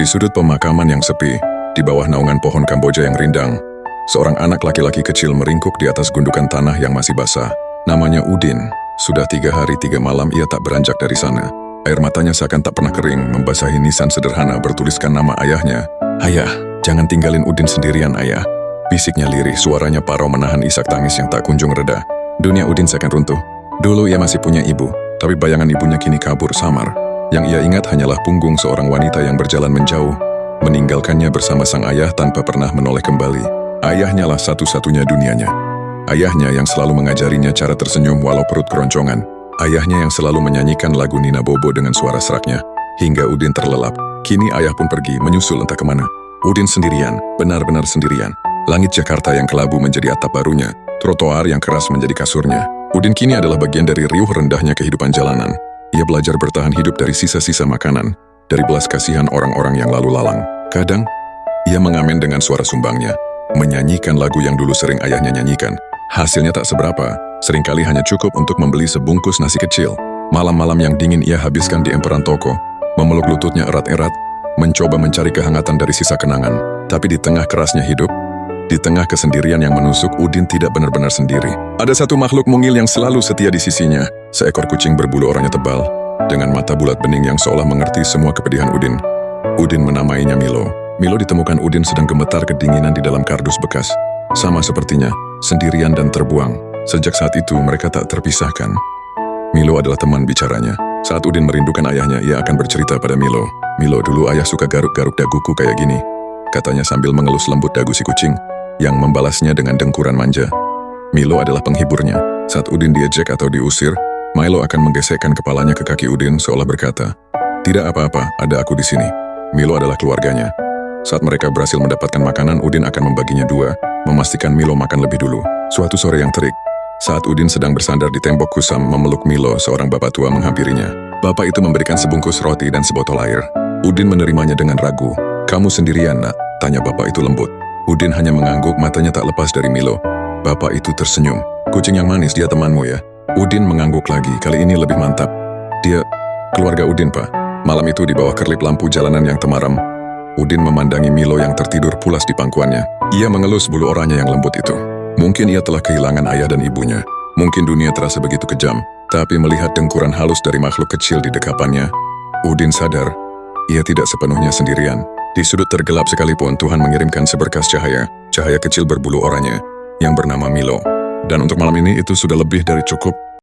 Di sudut pemakaman yang sepi, di bawah naungan pohon Kamboja yang rindang, seorang anak laki-laki kecil meringkuk di atas gundukan tanah yang masih basah. Namanya Udin. Sudah 3 hari 3 malam ia tak beranjak dari sana. Air matanya seakan tak pernah kering membasahi nisan sederhana bertuliskan nama ayahnya. "Ayah, jangan tinggalin Udin sendirian, ayah." Bisiknya lirih, suaranya parau menahan isak tangis yang tak kunjung reda. Dunia Udin seakan runtuh. Dulu ia masih punya ibu, tapi bayangan ibunya kini kabur samar. Yang ia ingat hanyalah punggung seorang wanita yang berjalan menjauh, meninggalkannya bersama sang ayah tanpa pernah menoleh kembali. Ayahnya lah satu-satunya dunianya. Ayahnya yang selalu mengajarinya cara tersenyum walau perut keroncongan. Ayahnya yang selalu menyanyikan lagu Nina Bobo dengan suara seraknya, hingga Udin terlelap. Kini ayah pun pergi, menyusul entah kemana. Udin sendirian, benar-benar sendirian. Langit Jakarta yang kelabu menjadi atap barunya, trotoar yang keras menjadi kasurnya. Udin kini adalah bagian dari riuh rendahnya kehidupan jalanan. Ia belajar bertahan hidup dari sisa-sisa makanan, dari belas kasihan orang-orang yang lalu lalang. Kadang, ia mengamen dengan suara sumbangnya, menyanyikan lagu yang dulu sering ayahnya nyanyikan. Hasilnya tak seberapa, seringkali hanya cukup untuk membeli sebungkus nasi kecil. Malam-malam yang dingin ia habiskan di emperan toko, memeluk lututnya erat-erat, mencoba mencari kehangatan dari sisa kenangan. Tapi di tengah kerasnya hidup, di tengah kesendirian yang menusuk, Udin tidak benar-benar sendiri. Ada satu makhluk mungil yang selalu setia di sisinya, seekor kucing berbulu oranye tebal, dengan mata bulat bening yang seolah mengerti semua kepedihan Udin. Udin menamainya Milo. Milo ditemukan Udin sedang gemetar kedinginan di dalam kardus bekas. Sama sepertinya, sendirian dan terbuang. Sejak saat itu mereka tak terpisahkan. Milo adalah teman bicaranya. Saat Udin merindukan ayahnya, ia akan bercerita pada Milo. "Milo, dulu ayah suka garuk-garuk daguku kayak gini," katanya sambil mengelus lembut dagu si kucing, yang membalasnya dengan dengkuran manja. Milo adalah penghiburnya. Saat Udin diejek atau diusir, Milo akan menggesekkan kepalanya ke kaki Udin seolah berkata, "Tidak apa-apa, ada aku di sini." Milo adalah keluarganya. Saat mereka berhasil mendapatkan makanan, Udin akan membaginya 2, memastikan Milo makan lebih dulu. Suatu sore yang terik, saat Udin sedang bersandar di tembok kusam memeluk Milo, seorang bapak tua menghampirinya. Bapak itu memberikan sebungkus roti dan sebotol air. Udin menerimanya dengan ragu. "Kamu sendirian, nak?" tanya bapak itu lembut. Udin hanya mengangguk, matanya tak lepas dari Milo. Bapak itu tersenyum. "Kucing yang manis, dia temanmu ya?" Udin mengangguk lagi, kali ini lebih mantap. "Dia keluarga Udin, Pak." Malam itu di bawah kerlip lampu jalanan yang temaram, Udin memandangi Milo yang tertidur pulas di pangkuannya. Ia mengelus bulu oranye yang lembut itu. Mungkin ia telah kehilangan ayah dan ibunya. Mungkin dunia terasa begitu kejam. Tapi melihat dengkuran halus dari makhluk kecil di dekapannya, Udin sadar, ia tidak sepenuhnya sendirian. Di sudut tergelap sekalipun, Tuhan mengirimkan seberkas cahaya, cahaya kecil berbulu oranye, yang bernama Milo. Dan untuk malam ini itu sudah lebih dari cukup.